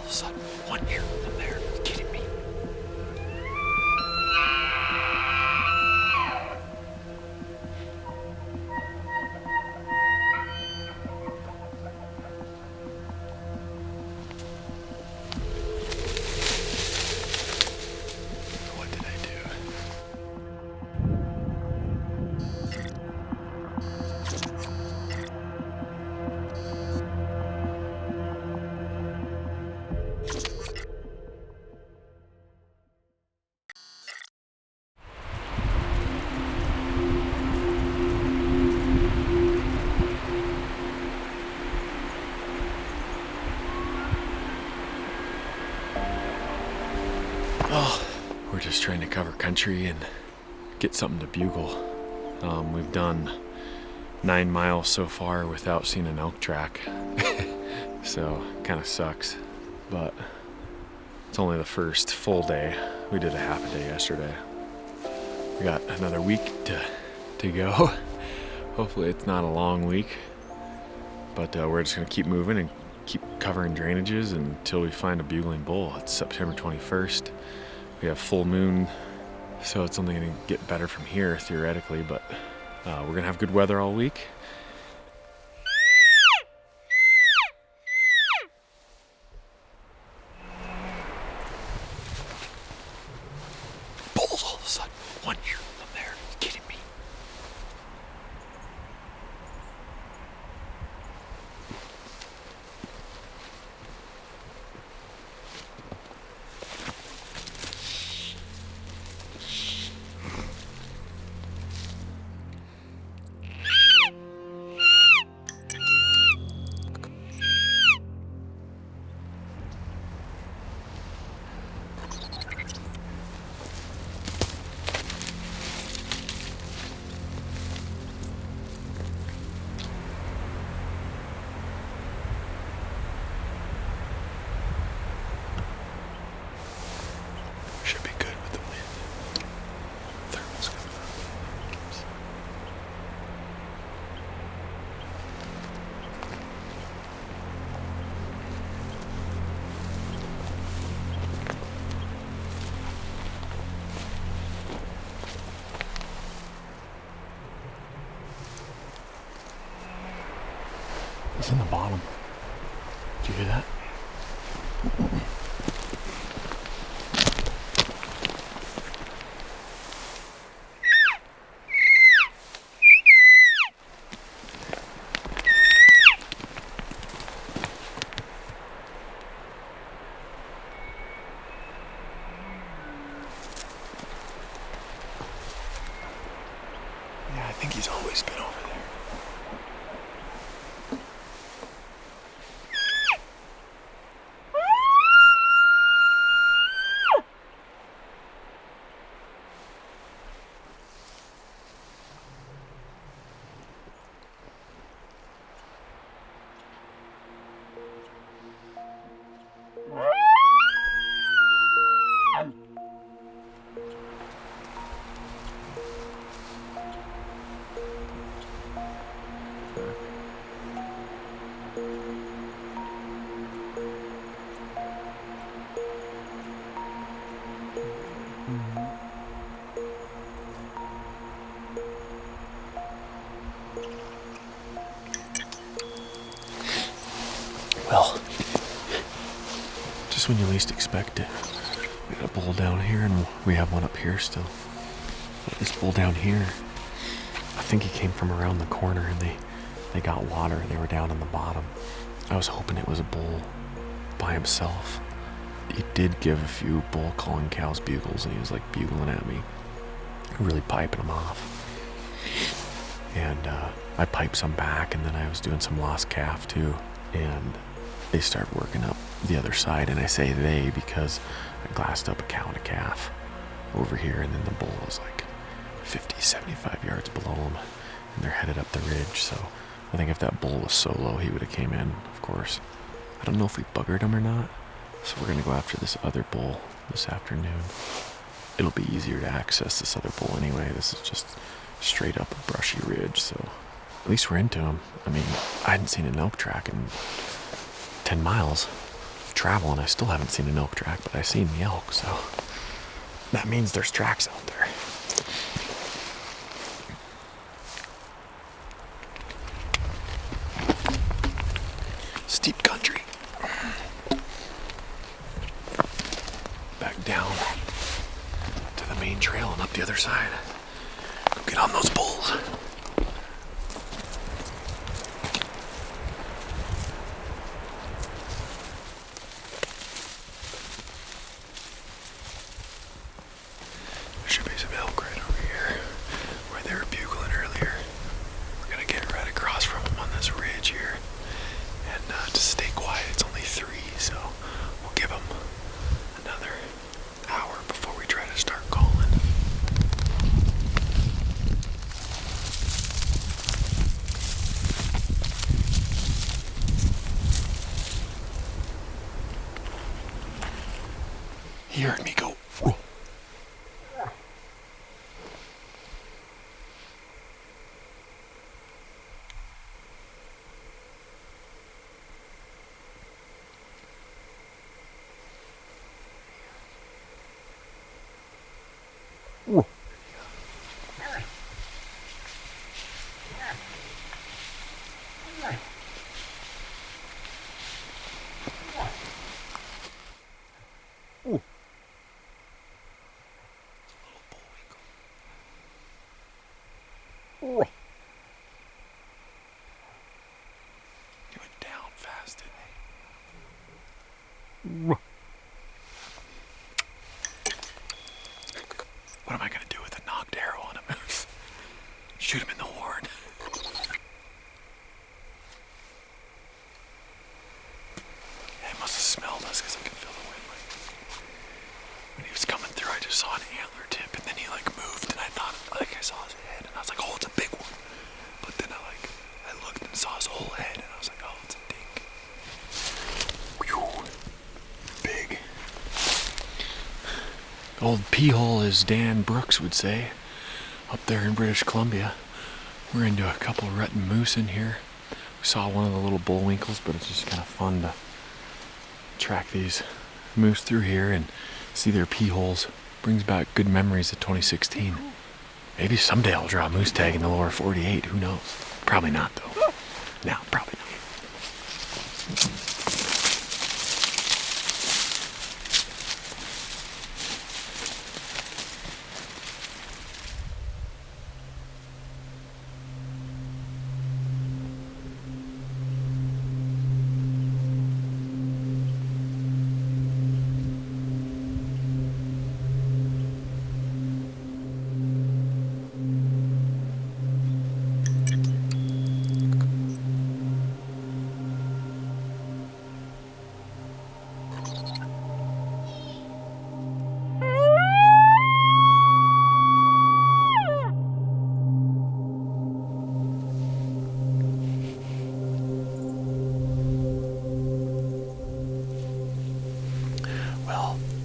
of a sudden, one here, one there. Are you kidding me? What did I do? Well, we're just trying to cover country and get something to bugle. We've done 9 miles so far without seeing an elk track. So, kind of sucks. But it's only the first full day. We did a half a day yesterday. We got another week to go. Hopefully it's not a long week. But we're just going to keep moving and keep covering drainages until we find a bugling bull. It's September 21st. We have full moon, so it's only going to get better from here theoretically, but we're going to have good weather all week. Bulls all of a sudden, one here, one there. Are you kidding me? Should be good with the wind. Thermal's coming up. It's in the bottom. Did you hear that? Yeah, I think he's always been over there. Well, just when you least expect it. We got a bull down here and we have one up here still. This bull down here, I think he came from around the corner and they got water. They were down on the bottom. I was hoping it was a bull by himself. He did give a few bull calling cows bugles and he was like bugling at me, really piping them off. And I piped some back and then I was doing some lost calf too. And they started working up the other side, and I say they because I glassed up a cow and a calf over here, and then the bull was like 50, 75 yards below them, and they're headed up the ridge. So I think if that bull was solo, he would have came in, of course. I don't know if we buggered him or not, so we're gonna go after this other bull this afternoon. It'll be easier to access this other bull anyway. This is just straight up a brushy ridge, so at least we're into him. I mean, I hadn't seen an elk track in 10 miles. I've travel and I still haven't seen an elk track, but I've seen the elk, so that means there's tracks out there. Steep country. Back down to the main trail and up the other side. Get on those bulls. There should be some elk right over here where they were bugling earlier. We're gonna get right across from them on this ridge here. And to stay quiet, it's only 3, so we'll give them another hour before we try to start calling. He heard me go. Whoa. Whoa. Ooh. Ooh. He went down fast, didn't he? Ooh. What am I going to do with a knocked arrow on a moose? Shoot him in the horn. He must have smelled us because I can feel the wind. When he was coming through, I just saw an antler tip, and then he moved, and I thought I saw his head, and I was like, oh, it's a big one. But then I looked and saw his whole head, and I was like, oh, it's a dink. Whew. Big. Old pee hole, as Dan Brooks would say, up there in British Columbia. We're into a couple of rutting moose in here. We saw one of the little bullwinkles, but it's just kind of fun to track these moose through here and see their pee holes. Brings back good memories of 2016. Maybe someday I'll draw a moose tag in the lower 48. Who knows? Probably not, though. No, probably not.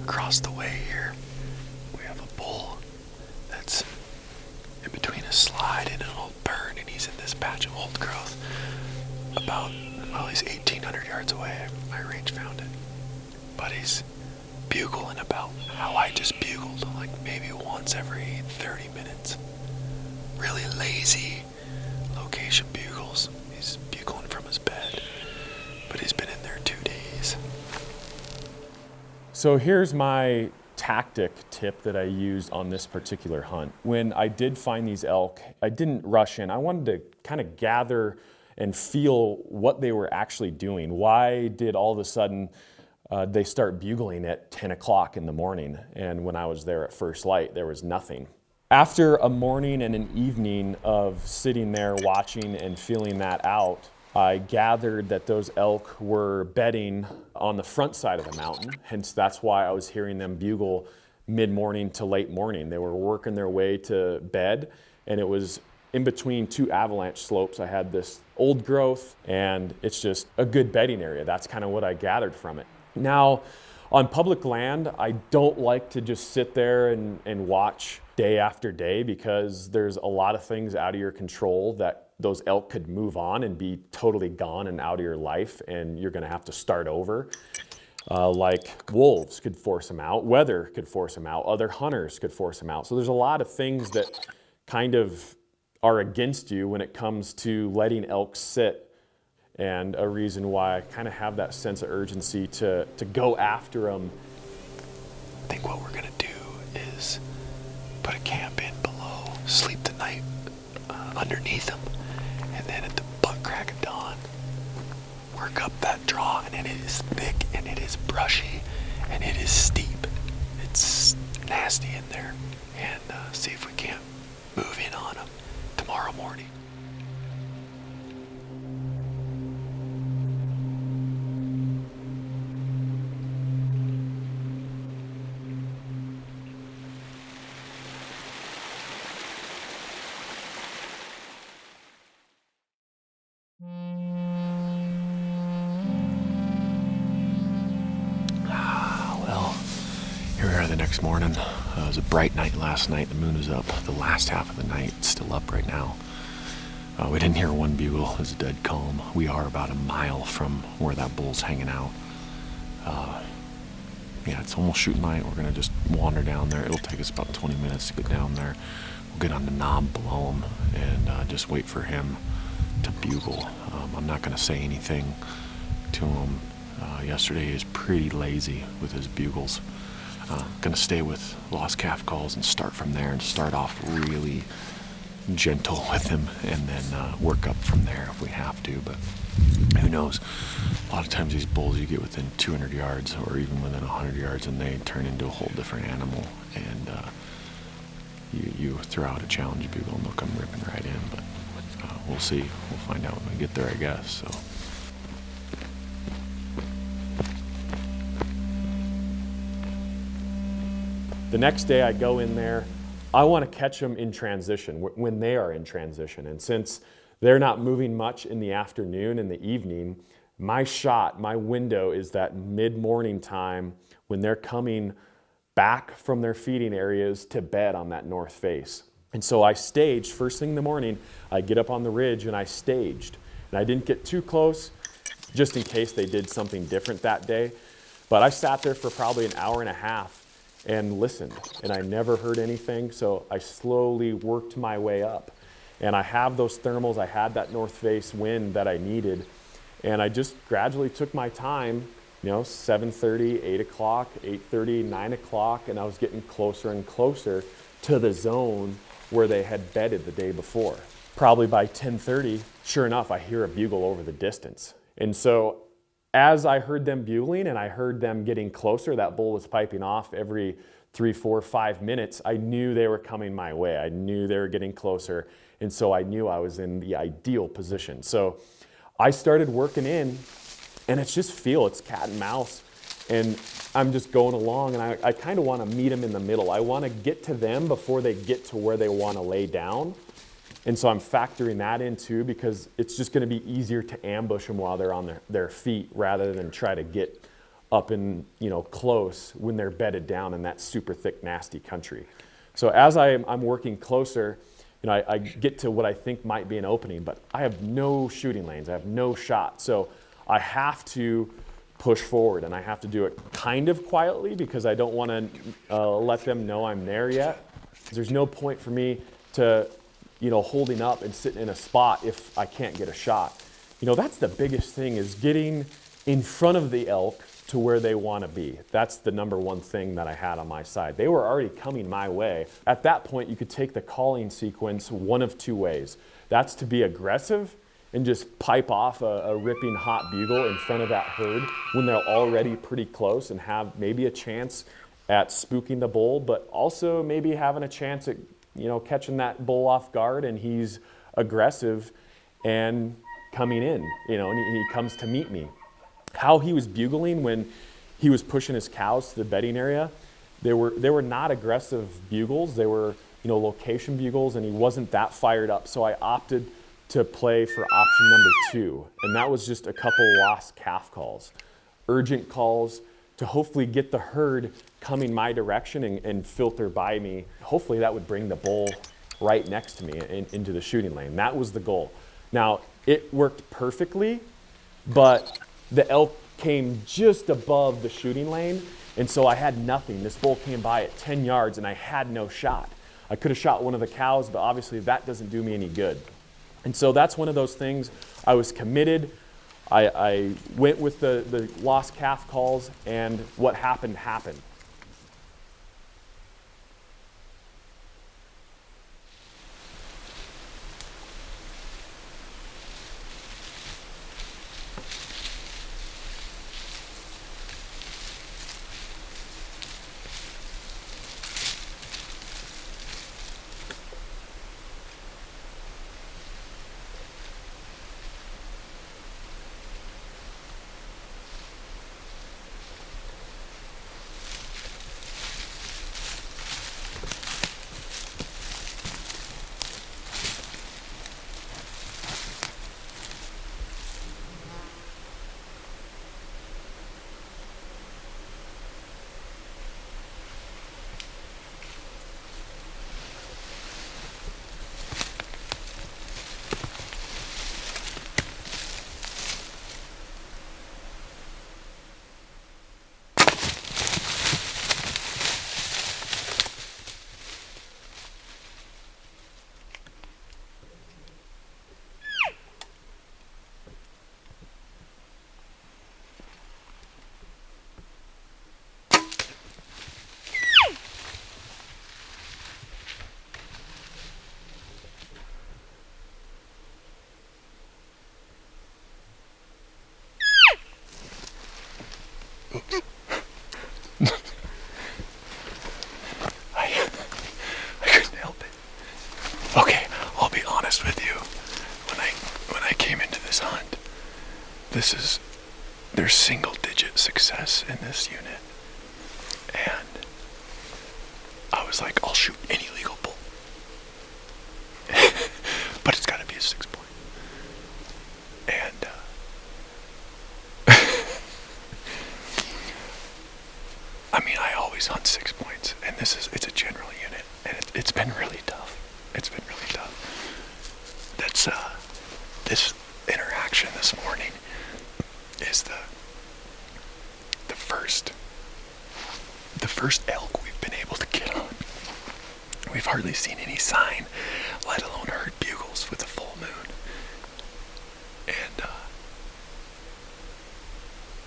Across the way here, we have a bull that's in between a slide and an old burn, and he's in this patch of old growth he's 1,800 yards away. My range found it. But he's bugling about how I just bugled, maybe once every 30 minutes. Really lazy location bugles. He's bugling from his bed, but he's been in there 2 days. So here's my tactic tip that I used on this particular hunt. When I did find these elk, I didn't rush in. I wanted to kind of gather and feel what they were actually doing. Why did all of a sudden they start bugling at 10 o'clock in the morning? And when I was there at first light, there was nothing. After a morning and an evening of sitting there watching and feeling that out, I gathered that those elk were bedding on the front side of the mountain. Hence, that's why I was hearing them bugle mid-morning to late morning. They were working their way to bed, and it was in between 2 avalanche slopes. I had this old growth, and it's just a good bedding area. That's kind of what I gathered from it. Now, on public land, I don't like to just sit there and watch day after day, because there's a lot of things out of your control that those elk could move on and be totally gone and out of your life, and you're going to have to start over. like wolves could force them out, weather could force them out, other hunters could force them out. So there's a lot of things that kind of are against you when it comes to letting elk sit, and a reason why I kind of have that sense of urgency to go after them. I think what we're gonna do is put a camp in below, sleep the night underneath them, and then at the butt crack of dawn, work up that draw. And it is thick, and it is brushy, and it is steep. It's nasty in there, and see if we can't move in on them tomorrow morning. Well, here we are the next morning. It was a bright night last night. The moon was up the last half of the night. It's still up right now. We didn't hear one bugle. It was dead calm. We are about a mile from where that bull's hanging out. Yeah, it's almost shooting light. We're gonna just wander down there. It'll take us about 20 minutes to get down there. We'll get on the knob below him and just wait for him to bugle. I'm not gonna say anything to him. Yesterday he was pretty lazy with his bugles. Gonna stay with lost calf calls and start from there and start off really gentle with him, and then work up from there if we have to. But who knows? A lot of times these bulls, you get within 200 yards or even within 100 yards and they turn into a whole different animal, and you throw out a challenge bugle and they'll come ripping right in. But we'll see. We'll find out when we get there, I guess. So. The next day I go in there. I want to catch them in transition, when they are in transition. And since they're not moving much in the afternoon and the evening, my window is that mid-morning time when they're coming back from their feeding areas to bed on that north face. And so I staged, first thing in the morning, I get up on the ridge and I staged. And I didn't get too close, just in case they did something different that day. But I sat there for probably an hour and a half and listened, and I never heard anything, so I slowly worked my way up. And I have those thermals, I had that north face wind that I needed, and I just gradually took my time, 7:30, 8 o'clock, 8:30, 9 o'clock, and I was getting closer and closer to the zone where they had bedded the day before. Probably by 10:30, sure enough, I hear a bugle over the distance. And so as I heard them bugling and I heard them getting closer, that bull was piping off every 3, 4, 5 minutes. I knew they were coming my way. I knew they were getting closer. And so I knew I was in the ideal position. So I started working in, and it's cat and mouse. And I'm just going along, and I kind of want to meet them in the middle. I want to get to them before they get to where they want to lay down. And so I'm factoring that in too, because it's just going to be easier to ambush them while they're on their feet rather than try to get up in, close when they're bedded down in that super thick, nasty country. So as I'm working closer, I get to what I think might be an opening, but I have no shooting lanes. I have no shot. So I have to push forward, and I have to do it kind of quietly because I don't want to let them know I'm there yet. There's no point for me to holding up and sitting in a spot if I can't get a shot. That's the biggest thing, is getting in front of the elk to where they want to be. That's the number one thing that I had on my side. They were already coming my way. At that point, you could take the calling sequence one of two ways. That's to be aggressive and just pipe off a ripping hot bugle in front of that herd when they're already pretty close and have maybe a chance at spooking the bull, but also maybe having a chance at catching that bull off guard, and he's aggressive and coming in, and he comes to meet me. How he was bugling when he was pushing his cows to the bedding area, they were not aggressive bugles. They were, location bugles, and he wasn't that fired up. So I opted to play for option number 2, and that was just a couple lost calf calls, urgent calls to hopefully get the herd coming my direction and filter by me. Hopefully that would bring the bull right next to me into the shooting lane. That was the goal. Now, it worked perfectly, but the elk came just above the shooting lane, and so I had nothing. This bull came by at 10 yards and I had no shot. I could have shot one of the cows, but obviously that doesn't do me any good. And so that's one of those things. I was committed. I went with the lost calf calls, and what happened happened. I couldn't help it. Okay, I'll be honest with you. When I came into this hunt, there's single-digit success in this unit, and I was like, I'll shoot any legal bull, but it's got to be a 6-point. And I mean, I always hunt 6 points, and it's a general unit, and it's been really tough. It's been really tough. That's this interaction this morning is the first elk we've been able to get on. We've hardly seen any sign, let alone heard bugles with a full moon. And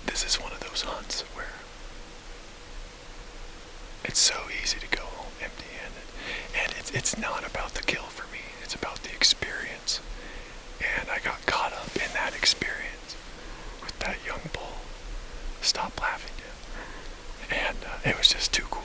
this is one of those hunts where it's so easy to go home empty-handed. And it's not about the kill for me. It's about the experience. And I got caught up in that experience with that young bull. Stop laughing, Jim. And it was just too cool.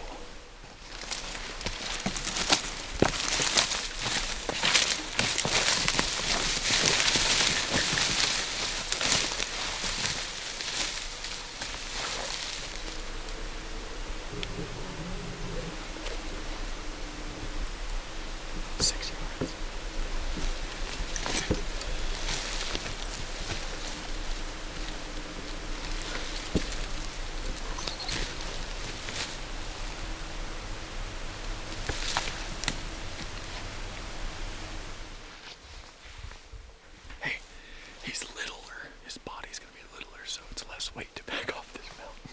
He's littler. His body's gonna be littler, so it's less weight to back off this mountain.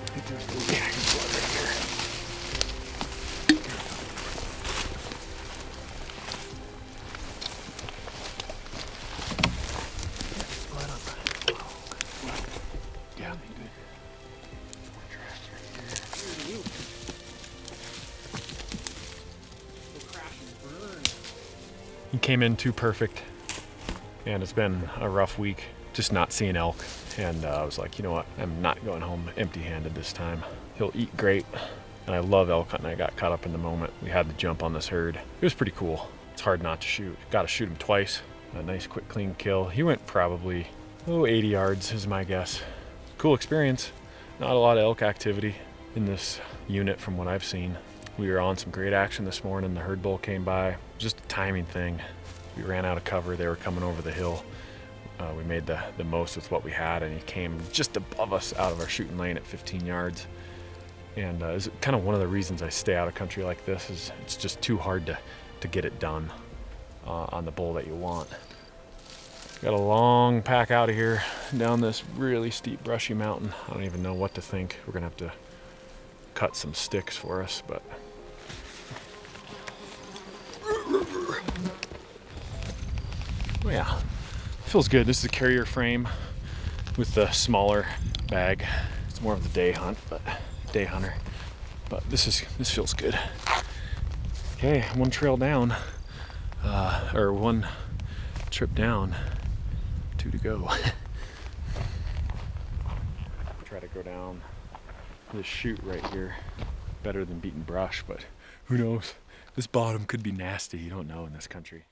I think there's a little dragon blood right here. Blood on the yeah, good. He came in too perfect, and it's been a rough week just not seeing elk. And I was like, you know what, I'm not going home empty-handed this time. He'll eat great, and I love elk hunting. I got caught up in the moment. We had to jump on this herd. It was pretty cool. It's hard not to shoot. Got to shoot him twice. A nice quick clean kill. He went probably 80 yards is my guess. Cool experience. Not a lot of elk activity in this unit from what I've seen. We were on some great action this morning. The herd bull came by. Just a timing thing. We ran out of cover. They were coming over the hill. We made the most with what we had, and he came just above us out of our shooting lane at 15 yards. And is kind of one of the reasons I stay out of country like this is it's just too hard to get it done on the bull that you want. Got a long pack out of here down this really steep brushy mountain. I don't even know what to think. We're gonna have to cut some sticks for us, but oh yeah, feels good. This is a carrier frame with the smaller bag. It's more of the day hunter, but this feels good. Okay, one trail down, or one trip down, 2 to go. Try to go down this chute right here. Better than beating brush, but who knows? This bottom could be nasty. You don't know in this country.